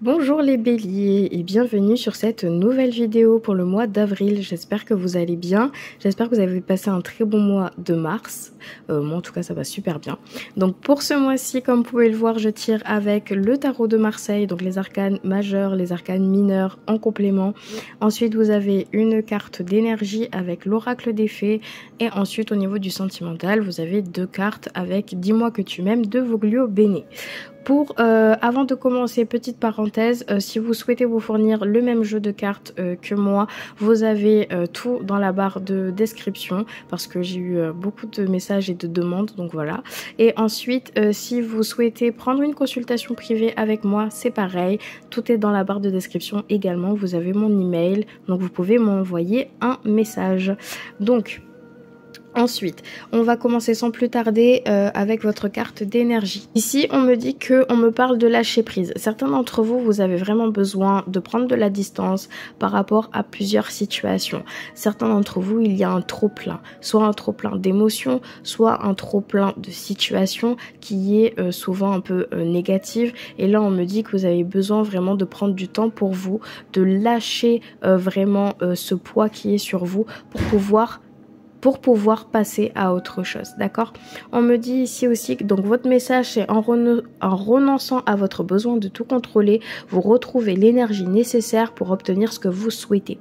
Bonjour les béliers et bienvenue sur cette nouvelle vidéo pour le mois d'avril. J'espère que vous allez bien, j'espère que vous avez passé un très bon mois de mars. Moi en tout cas ça va super bien. Donc pour ce mois-ci, comme vous pouvez le voir, je tire avec le tarot de Marseille, donc les arcanes majeurs, les arcanes mineurs en complément. Ensuite vous avez une carte d'énergie avec l'oracle des fées et ensuite au niveau du sentimental vous avez deux cartes avec Dis-moi que tu m'aimes de Voglio Bene. Avant de commencer, petite parenthèse, si vous souhaitez vous fournir le même jeu de cartes que moi, vous avez tout dans la barre de description parce que j'ai eu beaucoup de messages et de demandes, donc voilà. Et ensuite, si vous souhaitez prendre une consultation privée avec moi, c'est pareil, tout est dans la barre de description également. Vous avez mon email, donc vous pouvez m'envoyer un message. Donc, ensuite, on va commencer sans plus tarder avec votre carte d'énergie. Ici, on me dit qu'on me parle de lâcher prise. Certains d'entre vous, vous avez vraiment besoin de prendre de la distance par rapport à plusieurs situations. Certains d'entre vous, il y a un trop-plein. Soit un trop-plein d'émotions, soit un trop-plein de situations qui est souvent un peu négative. Et là, on me dit que vous avez besoin vraiment de prendre du temps pour vous, de lâcher vraiment ce poids qui est sur vous pour pouvoir passer à autre chose, d'accord? On me dit ici aussi que donc votre message c'est en renonçant à votre besoin de tout contrôler, vous retrouvez l'énergie nécessaire pour obtenir ce que vous souhaitez.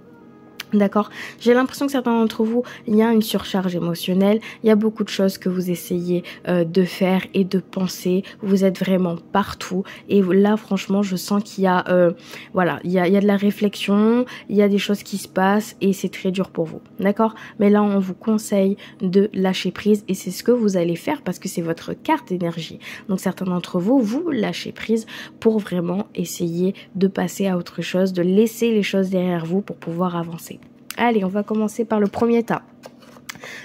D'accord, j'ai l'impression que certains d'entre vous, il y a une surcharge émotionnelle, il y a beaucoup de choses que vous essayez de faire et de penser, vous êtes vraiment partout et là franchement je sens qu'il y a voilà, il y a de la réflexion, il y a des choses qui se passent et c'est très dur pour vous, d'accord? Mais là on vous conseille de lâcher prise et c'est ce que vous allez faire parce que c'est votre carte d'énergie. Donc certains d'entre vous, vous lâchez prise pour vraiment essayer de passer à autre chose, de laisser les choses derrière vous pour pouvoir avancer. Allez, on va commencer par le premier tas.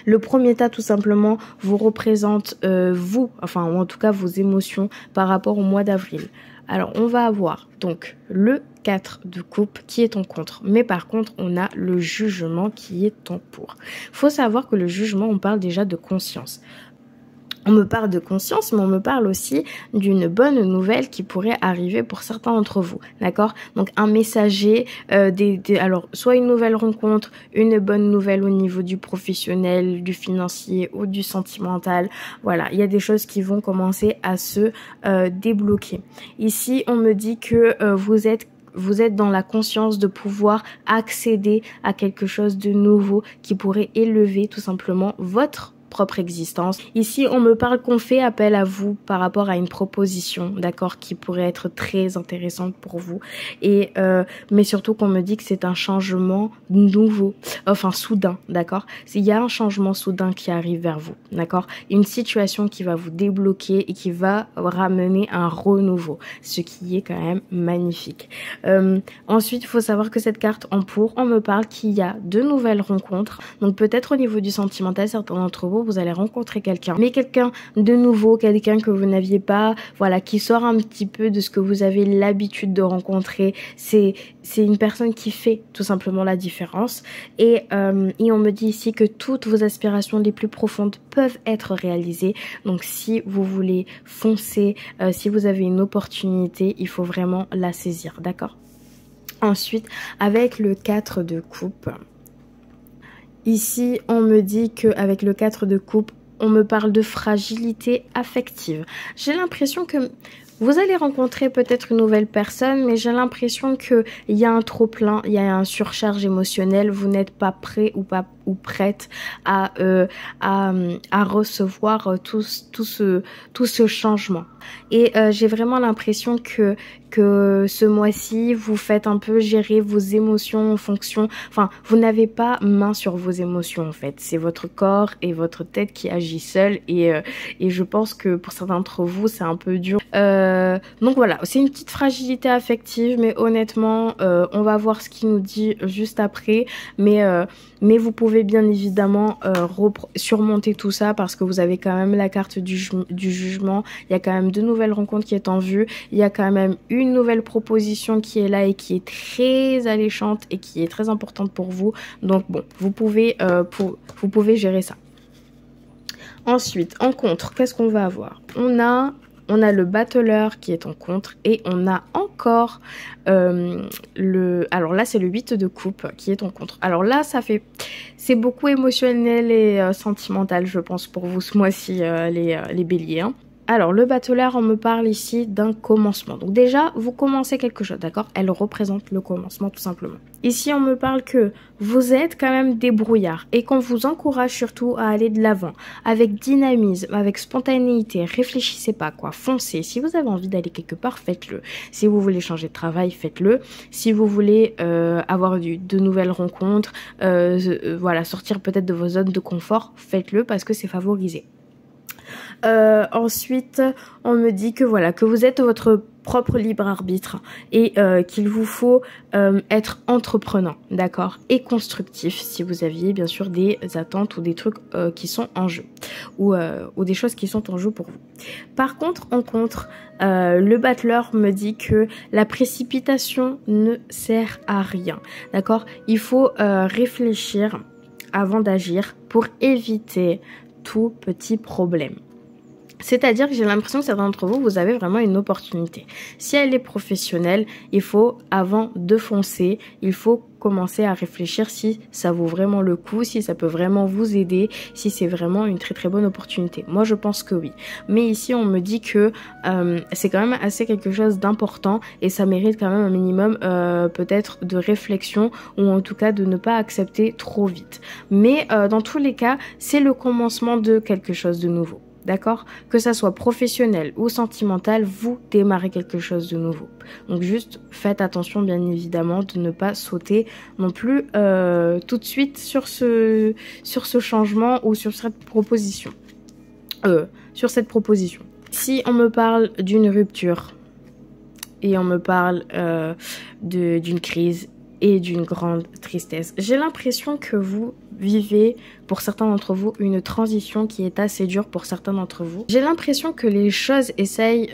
Le premier tas, tout simplement, vous représente vous, enfin, ou en tout cas vos émotions par rapport au mois d'avril. Alors, on va avoir donc le 4 de coupe qui est en contre. Mais par contre, on a le jugement qui est en pour. Faut savoir que le jugement, on parle déjà de conscience. On me parle de conscience, mais on me parle aussi d'une bonne nouvelle qui pourrait arriver pour certains d'entre vous, d'accord? Donc un messager, alors soit une nouvelle rencontre, une bonne nouvelle au niveau du professionnel, du financier ou du sentimental. Voilà, il y a des choses qui vont commencer à se débloquer. Ici, on me dit que vous êtes dans la conscience de pouvoir accéder à quelque chose de nouveau qui pourrait élever tout simplement votre propre existence. Ici, on me parle qu'on fait appel à vous par rapport à une proposition, d'accord, qui pourrait être très intéressante pour vous. Et mais surtout qu'on me dit que c'est un changement nouveau, enfin soudain, d'accord. Il y a un changement soudain qui arrive vers vous, d'accord. Une situation qui va vous débloquer et qui va ramener un renouveau, ce qui est quand même magnifique. Ensuite, il faut savoir que cette carte en pour, on me parle qu'il y a de nouvelles rencontres. Donc peut-être au niveau du sentimental, certains d'entre vous allez rencontrer quelqu'un, mais quelqu'un de nouveau, quelqu'un que vous n'aviez pas, voilà, qui sort un petit peu de ce que vous avez l'habitude de rencontrer. C'est une personne qui fait tout simplement la différence. Et on me dit ici que toutes vos aspirations les plus profondes peuvent être réalisées. Donc si vous voulez foncer, si vous avez une opportunité, il faut vraiment la saisir, d'accord? Ensuite, avec le 4 de coupe, ici, on me dit qu'avec le 4 de coupe, on me parle de fragilité affective. J'ai l'impression que vous allez rencontrer peut-être une nouvelle personne, mais j'ai l'impression qu'il y a un trop-plein, il y a un surcharge émotionnelle, vous n'êtes pas prêt ou prête à recevoir tout ce changement. Et j'ai vraiment l'impression que ce mois-ci, vous faites un peu gérer vos émotions en fonction... Enfin, vous n'avez pas main sur vos émotions, en fait. C'est votre corps et votre tête qui agit seul. Et je pense que pour certains d'entre vous, c'est un peu dur. Donc voilà, c'est une petite fragilité affective, mais honnêtement, on va voir ce qu'il nous dit juste après. Mais vous pouvez bien évidemment surmonter tout ça parce que vous avez quand même la carte du jugement. Il y a quand même de nouvelles rencontres qui est en vue. Il y a quand même une nouvelle proposition qui est là et qui est très alléchante et qui est très importante pour vous. Donc bon, vous pouvez gérer ça. Ensuite, en contre, qu'est-ce qu'on va avoir? On on a le battleur qui est en contre et on a encore alors là c'est le 8 de coupe qui est en contre. Alors là c'est beaucoup émotionnel et sentimental je pense pour vous ce mois-ci les béliers, hein. Alors, le battleur, on me parle ici d'un commencement. Donc déjà, vous commencez quelque chose, d'accord? Elle représente le commencement, tout simplement. Ici, on me parle que vous êtes quand même débrouillard et qu'on vous encourage surtout à aller de l'avant, avec dynamisme, avec spontanéité. Réfléchissez pas, quoi. Foncez. Si vous avez envie d'aller quelque part, faites-le. Si vous voulez changer de travail, faites-le. Si vous voulez avoir de nouvelles rencontres, voilà, sortir peut-être de vos zones de confort, faites-le parce que c'est favorisé. Ensuite, on me dit que voilà, que vous êtes votre propre libre arbitre et qu'il vous faut être entreprenant, d'accord, et constructif si vous aviez bien sûr des attentes ou des trucs qui sont en jeu ou des choses qui sont en jeu pour vous. Par contre, le battleur me dit que la précipitation ne sert à rien, d'accord. Il faut réfléchir avant d'agir pour éviter tout petit problème. C'est-à-dire que j'ai l'impression que certains d'entre vous, vous avez vraiment une opportunité. Si elle est professionnelle, il faut, avant de foncer, il faut commencer à réfléchir si ça vaut vraiment le coup, si ça peut vraiment vous aider, si c'est vraiment une très très bonne opportunité. Moi, je pense que oui. Mais ici, on me dit que c'est quand même assez quelque chose d'important et ça mérite quand même un minimum peut-être de réflexion ou en tout cas de ne pas accepter trop vite. Mais dans tous les cas, c'est le commencement de quelque chose de nouveau. D'accord? Que ça soit professionnel ou sentimental, vous démarrez quelque chose de nouveau. Donc juste faites attention bien évidemment de ne pas sauter non plus tout de suite sur ce changement ou sur cette proposition. Si on me parle d'une rupture et on me parle d'une crise et d'une grande tristesse. J'ai l'impression que vous vivez, pour certains d'entre vous, une transition qui est assez dure pour certains d'entre vous. J'ai l'impression que les choses essayent,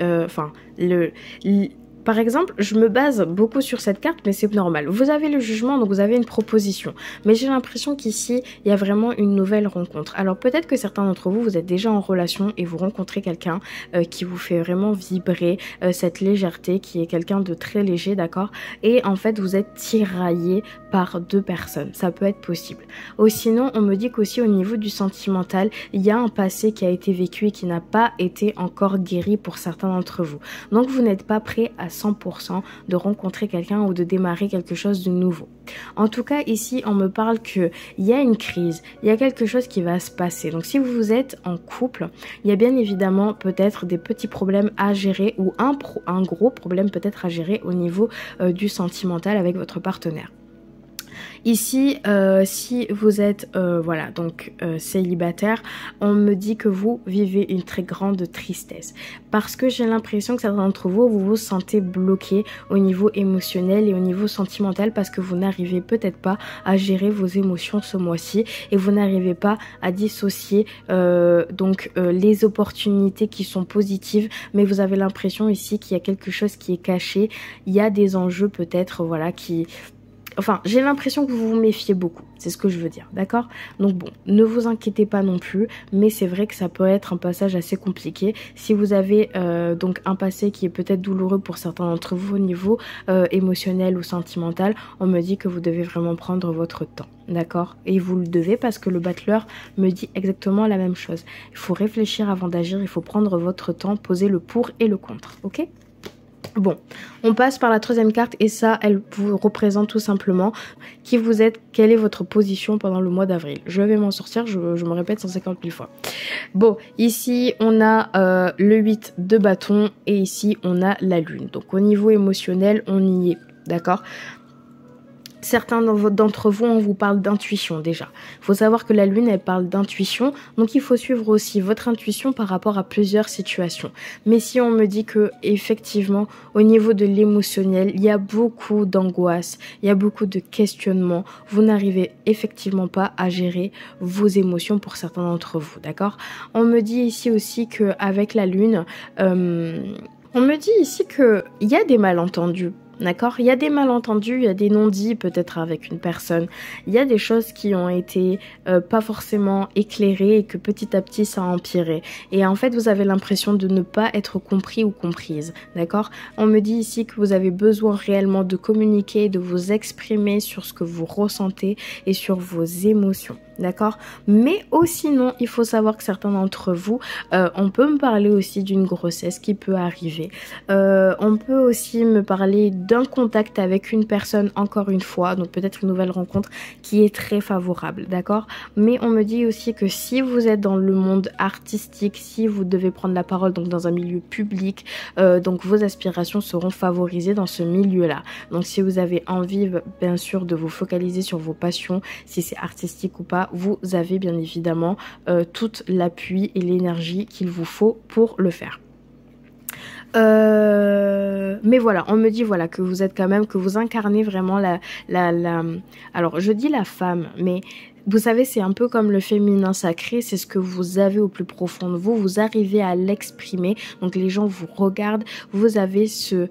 par exemple, je me base beaucoup sur cette carte, mais c'est normal. Vous avez le jugement, donc vous avez une proposition. Mais j'ai l'impression qu'ici, il y a vraiment une nouvelle rencontre. Alors peut-être que certains d'entre vous, vous êtes déjà en relation et vous rencontrez quelqu'un qui vous fait vraiment vibrer cette légèreté, qui est quelqu'un de très léger, d'accord? Et en fait, vous êtes tiraillé par deux personnes. Ça peut être possible. Ou sinon, on me dit qu'aussi au niveau du sentimental, il y a un passé qui a été vécu et qui n'a pas été encore guéri pour certains d'entre vous. Donc vous n'êtes pas prêt à 100% de rencontrer quelqu'un ou de démarrer quelque chose de nouveau. En tout cas, ici, on me parle qu'il y a une crise, il y a quelque chose qui va se passer. Donc, si vous êtes en couple, il y a bien évidemment peut-être des petits problèmes à gérer ou un gros problème peut-être à gérer au niveau du sentimental avec votre partenaire. Ici, si vous êtes célibataire, on me dit que vous vivez une très grande tristesse parce que j'ai l'impression que certains d'entre vous, vous vous sentez bloqué au niveau émotionnel et au niveau sentimental parce que vous n'arrivez peut-être pas à gérer vos émotions ce mois-ci et vous n'arrivez pas à dissocier les opportunités qui sont positives, mais vous avez l'impression ici qu'il y a quelque chose qui est caché, il y a des enjeux peut-être Enfin, j'ai l'impression que vous vous méfiez beaucoup, c'est ce que je veux dire, d'accord? Donc bon, ne vous inquiétez pas non plus, mais c'est vrai que ça peut être un passage assez compliqué. Si vous avez donc un passé qui est peut-être douloureux pour certains d'entre vous au niveau émotionnel ou sentimental, on me dit que vous devez vraiment prendre votre temps, d'accord? Et vous le devez parce que le battleur me dit exactement la même chose. Il faut réfléchir avant d'agir, il faut prendre votre temps, poser le pour et le contre, ok? Bon, on passe par la troisième carte et ça, elle vous représente tout simplement qui vous êtes, quelle est votre position pendant le mois d'avril. Je vais m'en sortir, je me répète 150 000 fois. Bon, ici, on a le 8 de bâton et ici, on a la lune. Donc, au niveau émotionnel, on y est, d'accord ? Certains d'entre vous, on vous parle d'intuition déjà. Il faut savoir que la lune, elle parle d'intuition. Donc, il faut suivre aussi votre intuition par rapport à plusieurs situations. Mais si on me dit que, effectivement, au niveau de l'émotionnel, il y a beaucoup d'angoisse, il y a beaucoup de questionnements. Vous n'arrivez effectivement pas à gérer vos émotions pour certains d'entre vous, d'accord? On me dit ici aussi qu'avec la lune, on me dit ici qu'il y a des malentendus. d'accord? Il y a des malentendus, il y a des non-dits peut-être avec une personne, il y a des choses qui ont été pas forcément éclairées et que petit à petit ça a empiré. Et en fait, vous avez l'impression de ne pas être compris ou comprise, d'accord? On me dit ici que vous avez besoin réellement de communiquer, de vous exprimer sur ce que vous ressentez et sur vos émotions, d'accord? Mais aussi non, il faut savoir que certains d'entre vous, on peut me parler aussi d'une grossesse qui peut arriver. On peut aussi me parler d'un contact avec une personne, encore une fois, donc peut-être une nouvelle rencontre qui est très favorable, d'accord? Mais on me dit aussi que si vous êtes dans le monde artistique, si vous devez prendre la parole donc dans un milieu public, donc vos aspirations seront favorisées dans ce milieu-là. Donc si vous avez envie, bien sûr, de vous focaliser sur vos passions, si c'est artistique ou pas, vous avez bien évidemment tout l'appui et l'énergie qu'il vous faut pour le faire. Mais voilà, on me dit voilà que vous êtes quand même, que vous incarnez vraiment alors je dis la femme, mais vous savez, c'est un peu comme le féminin sacré, c'est ce que vous avez au plus profond de vous, vous arrivez à l'exprimer, donc les gens vous regardent, vous avez ce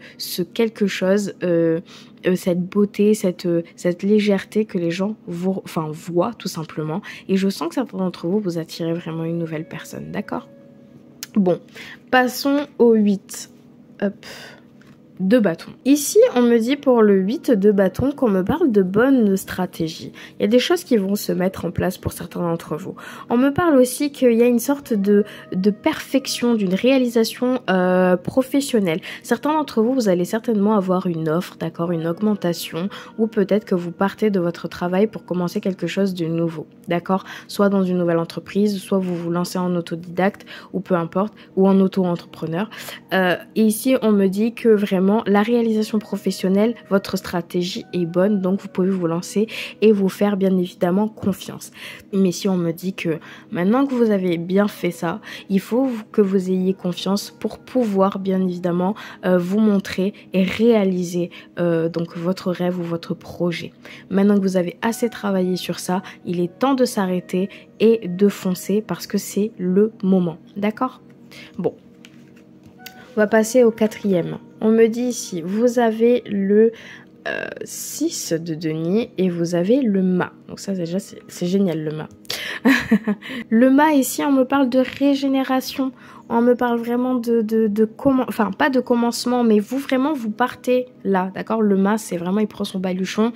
quelque chose, cette beauté, cette légèreté que les gens voient tout simplement, et je sens que certains d'entre vous, vous attirez vraiment une nouvelle personne, d'accord ? Bon, passons au 8. Hop. De bâtons. Ici, on me dit pour le 8 de bâtons qu'on me parle de bonnes stratégies. Il y a des choses qui vont se mettre en place pour certains d'entre vous. On me parle aussi qu'il y a une sorte de perfection, d'une réalisation professionnelle. Certains d'entre vous, vous allez certainement avoir une offre, d'accord, une augmentation, ou peut-être que vous partez de votre travail pour commencer quelque chose de nouveau, d'accord, soit dans une nouvelle entreprise, soit vous vous lancez en autodidacte, ou peu importe, ou en auto-entrepreneur. Et ici, on me dit que vraiment, la réalisation professionnelle, votre stratégie est bonne, donc vous pouvez vous lancer et vous faire bien évidemment confiance. Mais si on me dit que maintenant que vous avez bien fait ça, il faut que vous ayez confiance pour pouvoir bien évidemment vous montrer et réaliser donc votre rêve ou votre projet. Maintenant que vous avez assez travaillé sur ça, il est temps de s'arrêter et de foncer parce que c'est le moment. D'accord ? Bon. On va passer au 4e. On me dit ici, vous avez le 6 de denier et vous avez le mât. Donc ça déjà, c'est génial le mât. Le mât ici, on me parle de régénération. On me parle vraiment de comment, enfin pas de commencement, mais vous vraiment vous partez là, d'accord? Le mât, c'est vraiment, il prend son baluchon,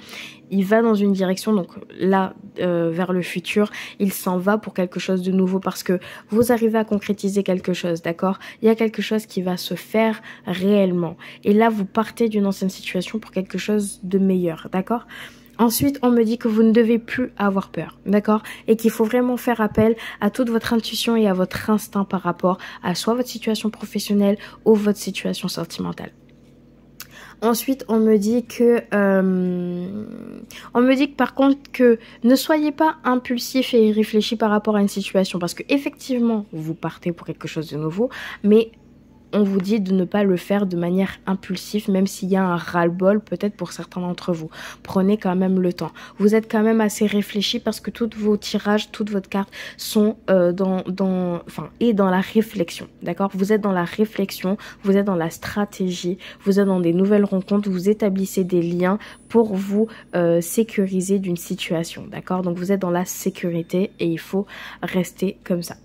il va dans une direction, donc là, vers le futur, il s'en va pour quelque chose de nouveau parce que vous arrivez à concrétiser quelque chose, d'accord? Il y a quelque chose qui va se faire réellement. Et là, vous partez d'une ancienne situation pour quelque chose de meilleur, d'accord? Ensuite, on me dit que vous ne devez plus avoir peur, d'accord? Et qu'il faut vraiment faire appel à toute votre intuition et à votre instinct par rapport à soit votre situation professionnelle ou votre situation sentimentale. Ensuite, on me dit que par contre que ne soyez pas impulsif et irréfléchi par rapport à une situation parce que effectivement, vous partez pour quelque chose de nouveau, mais on vous dit de ne pas le faire de manière impulsive, même s'il y a un ras-le-bol peut-être pour certains d'entre vous. Prenez quand même le temps. Vous êtes quand même assez réfléchi parce que tous vos tirages, toutes votre carte sont dans la réflexion, d'accord? Vous êtes dans la réflexion, vous êtes dans la stratégie, vous êtes dans des nouvelles rencontres, vous établissez des liens pour vous sécuriser d'une situation, d'accord? Donc vous êtes dans la sécurité et il faut rester comme ça.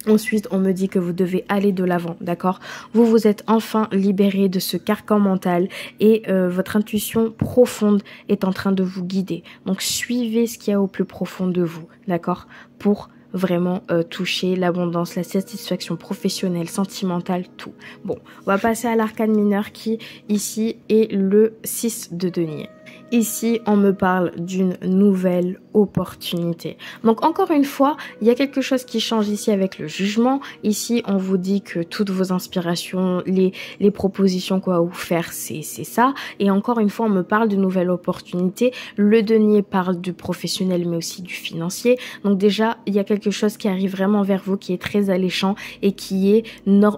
Ensuite, on me dit que vous devez aller de l'avant, d'accord? Vous vous êtes enfin libéré de ce carcan mental et votre intuition profonde est en train de vous guider. Donc, suivez ce qu'il y a au plus profond de vous, d'accord? Pour vraiment toucher l'abondance, la satisfaction professionnelle, sentimentale, tout. Bon, on va passer à l'arcane mineur qui, ici, est le 6 de denier. Ici, on me parle d'une nouvelle opportunité. Donc, encore une fois, il y a quelque chose qui change ici avec le jugement. Ici, on vous dit que toutes vos inspirations, les propositions qu'on va vous faire, c'est ça. Et encore une fois, on me parle de nouvelles opportunités. Le denier parle du professionnel, mais aussi du financier. Donc déjà, il y a quelque chose qui arrive vraiment vers vous, qui est très alléchant et qui est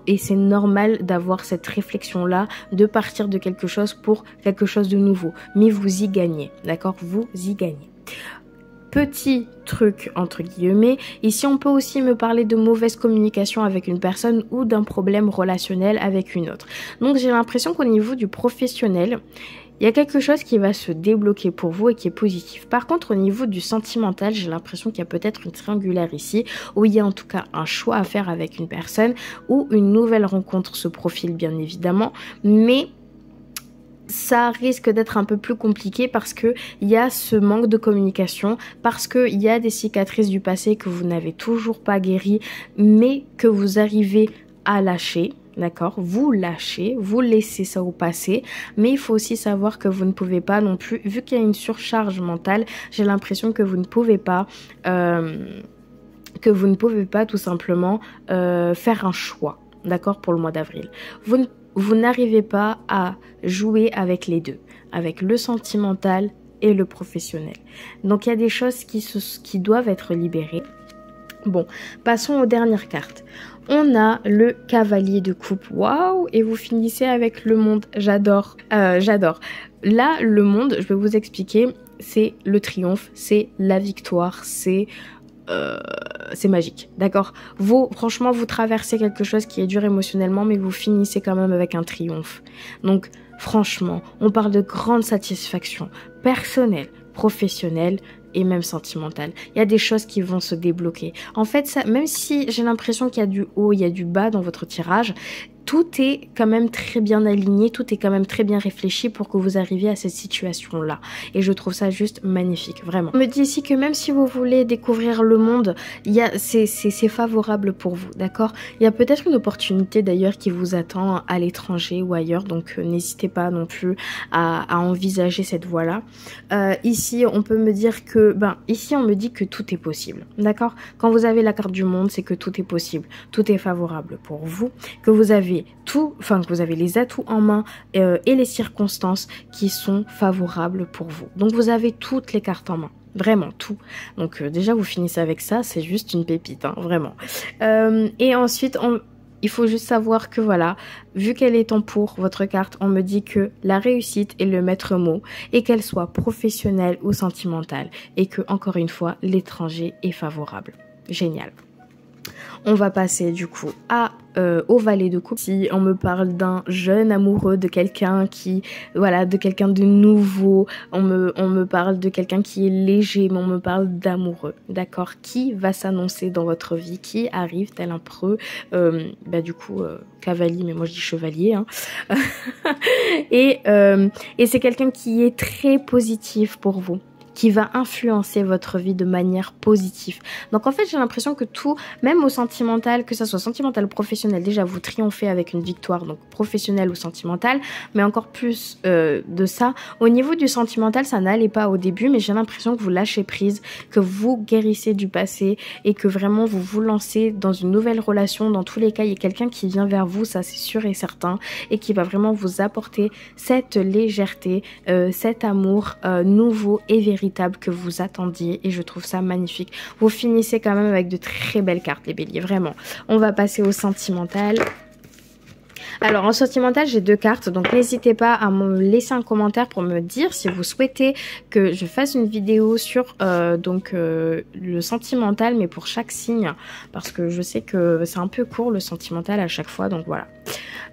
et c'est normal d'avoir cette réflexion-là, de partir de quelque chose pour quelque chose de nouveau. Mais vous y gagnez, d'accord? Vous y gagnez. petit truc entre guillemets. Ici, on peut aussi me parler de mauvaise communication avec une personne ou d'un problème relationnel avec une autre. Donc, j'ai l'impression qu'au niveau du professionnel, il y a quelque chose qui va se débloquer pour vous et qui est positif. Par contre, au niveau du sentimental, j'ai l'impression qu'il y a peut-être une triangulaire ici, où il y a en tout cas un choix à faire avec une personne, ou une nouvelle rencontre se profile bien évidemment, mais ça risque d'être un peu plus compliqué parce que il y a ce manque de communication, parce que il y a des cicatrices du passé que vous n'avez toujours pas guéries, mais que vous arrivez à lâcher. D'accord, vous lâchez, vous laissez ça au passé, mais il faut aussi savoir que vous ne pouvez pas non plus, vu qu'il y a une surcharge mentale, j'ai l'impression que vous ne pouvez pas tout simplement faire un choix, d'accord, pour le mois d'avril. Vous n'arrivez pas à jouer avec les deux, avec le sentimental et le professionnel. Donc il y a des choses qui doivent être libérées. Bon, passons aux dernières cartes. On a le cavalier de coupe. Waouh! Et vous finissez avec le monde. J'adore. J'adore. Là, le monde, je vais vous expliquer, c'est le triomphe, c'est la victoire, c'est magique, d'accord? Franchement, vous traversez quelque chose qui est dur émotionnellement, mais vous finissez quand même avec un triomphe. Donc, franchement, on parle de grande satisfaction personnelle, professionnelle, et même sentimentale. Il y a des choses qui vont se débloquer. En fait, ça, même si j'ai l'impression qu'il y a du haut, il y a du bas dans votre tirage, tout est quand même très bien aligné, tout est quand même très bien réfléchi pour que vous arriviez à cette situation-là. Et je trouve ça juste magnifique, vraiment. On me dit ici que même si vous voulez découvrir le monde, c'est favorable pour vous, d'accord? Il y a peut-être une opportunité d'ailleurs qui vous attend à l'étranger ou ailleurs, donc n'hésitez pas non plus à envisager cette voie-là. Ici, on peut me dire que, ici on me dit que tout est possible, d'accord? Quand vous avez la carte du monde, c'est que tout est possible, tout est favorable pour vous, que vous avez que vous avez les atouts en main et les circonstances qui sont favorables pour vous. Donc vous avez toutes les cartes en main. Vraiment tout. Donc déjà vous finissez avec ça, c'est juste une pépite, hein, vraiment. Et ensuite il faut juste savoir que voilà, vu qu'elle est en pour votre carte, on me dit que la réussite est le maître mot et qu'elle soit professionnelle ou sentimentale et que encore une fois l'étranger est favorable. Génial. On va passer du coup au valet de coupe. Si on me parle d'un jeune amoureux, de quelqu'un de quelqu'un de nouveau, on me parle de quelqu'un qui est léger, mais on me parle d'amoureux, d'accord? Qui va s'annoncer dans votre vie, qui arrive tel un preux, cavalier, mais moi je dis chevalier, hein. Et c'est quelqu'un qui est très positif pour vous, qui va influencer votre vie de manière positive. Donc en fait, j'ai l'impression que tout, même au sentimental, que ça soit sentimental ou professionnel, déjà vous triomphez avec une victoire, donc professionnelle ou sentimentale, mais encore plus de ça. Au niveau du sentimental, ça n'allait pas au début, mais j'ai l'impression que vous lâchez prise, que vous guérissez du passé et que vraiment vous vous lancez dans une nouvelle relation. Dans tous les cas, il y a quelqu'un qui vient vers vous, ça c'est sûr et certain, et qui va vraiment vous apporter cette légèreté, cet amour nouveau et véritable que vous attendiez, et je trouve ça magnifique. Vous finissez quand même avec de très belles cartes les béliers, vraiment. On va passer au sentimental. Alors en sentimental j'ai deux cartes, donc n'hésitez pas à me laisser un commentaire pour me dire si vous souhaitez que je fasse une vidéo sur le sentimental, mais pour chaque signe, parce que je sais que c'est un peu court le sentimental à chaque fois, donc voilà.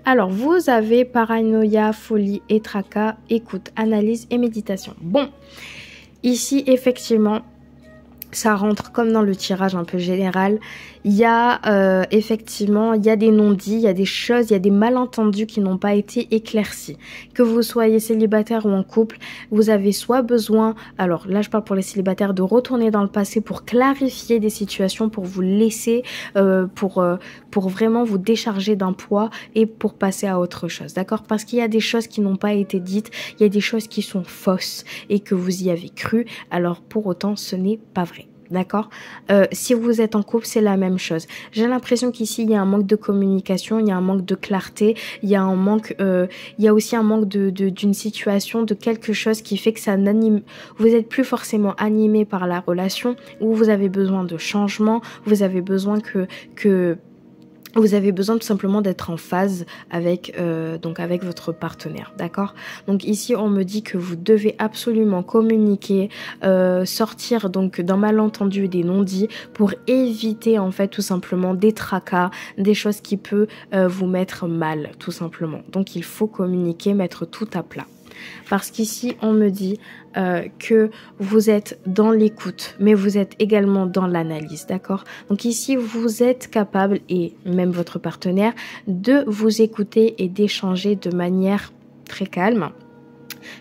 Alors vous avez paranoïa, folie et tracas, écoute, analyse et méditation. Bon, ici effectivement ça rentre comme dans le tirage un peu général. Il y a effectivement, il y a des non-dits, il y a des choses, il y a des malentendus qui n'ont pas été éclaircis. Que vous soyez célibataire ou en couple, vous avez soit besoin, alors là je parle pour les célibataires, de retourner dans le passé pour clarifier des situations, pour vous laisser, pour vraiment vous décharger d'un poids et pour passer à autre chose, d'accord? Parce qu'il y a des choses qui n'ont pas été dites, il y a des choses qui sont fausses et que vous y avez cru, alors pour autant ce n'est pas vrai. D'accord? Si vous êtes en couple, c'est la même chose. J'ai l'impression qu'ici, il y a un manque de communication, il y a un manque de clarté, il y a un manque, il y a aussi un manque d'une situation, de quelque chose qui fait que ça n'anime, vous êtes plus forcément animé par la relation, ou vous avez besoin de changement, vous avez besoin que vous avez besoin tout simplement d'être en phase avec, donc avec votre partenaire, d'accord? Donc ici, on me dit que vous devez absolument communiquer, sortir donc d'un malentendu et des non-dits pour éviter en fait tout simplement des tracas, des choses qui peuvent vous mettre mal, tout simplement. Donc il faut communiquer, mettre tout à plat. Parce qu'ici, on me dit que vous êtes dans l'écoute, mais vous êtes également dans l'analyse, d'accord? Donc ici, vous êtes capable, et même votre partenaire, de vous écouter et d'échanger de manière très calme.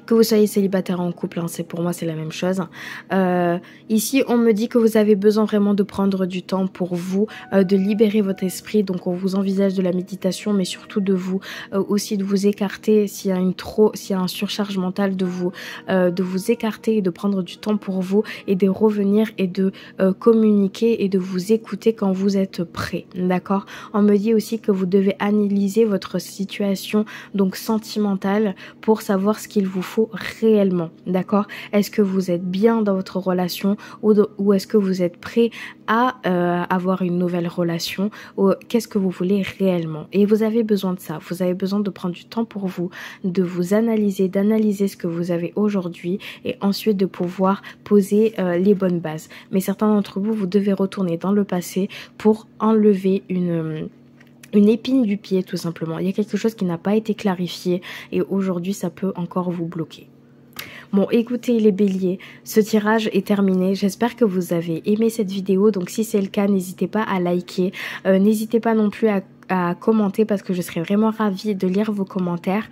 Que vous soyez célibataire ou en couple, hein, pour moi c'est la même chose. Ici on me dit que vous avez besoin vraiment de prendre du temps pour vous, de libérer votre esprit. Donc on vous envisage de la méditation, mais surtout de vous aussi de vous écarter s'il y a un surcharge mentale, de vous écarter et de prendre du temps pour vous et de revenir et de communiquer et de vous écouter quand vous êtes prêt, d'accord? On me dit aussi que vous devez analyser votre situation donc sentimentale pour savoir ce qu'il vous faut réellement, d'accord? Est-ce que vous êtes bien dans votre relation ou est-ce que vous êtes prêt à avoir une nouvelle relation, ou qu'est-ce que vous voulez réellement? Et vous avez besoin de ça, vous avez besoin de prendre du temps pour vous, de vous analyser, d'analyser ce que vous avez aujourd'hui et ensuite de pouvoir poser les bonnes bases. Mais certains d'entre vous, vous devez retourner dans le passé pour enlever une épine du pied tout simplement. Il y a quelque chose qui n'a pas été clarifié et aujourd'hui ça peut encore vous bloquer. Bon, écoutez les béliers, ce tirage est terminé. J'espère que vous avez aimé cette vidéo. Donc si c'est le cas, n'hésitez pas à liker. N'hésitez pas non plus à commenter parce que je serais vraiment ravie de lire vos commentaires.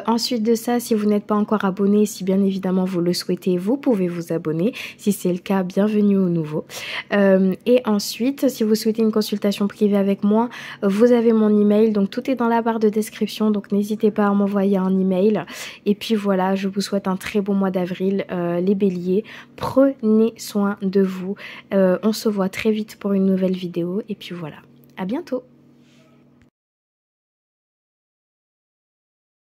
Ensuite de ça, si vous n'êtes pas encore abonné, si bien évidemment vous le souhaitez, vous pouvez vous abonner. Si c'est le cas, bienvenue au nouveau. Et ensuite, si vous souhaitez une consultation privée avec moi, vous avez mon email. Donc tout est dans la barre de description. Donc n'hésitez pas à m'envoyer un email. Et puis voilà, je vous souhaite un très bon mois d'avril, les béliers. Prenez soin de vous. On se voit très vite pour une nouvelle vidéo. Et puis voilà, à bientôt.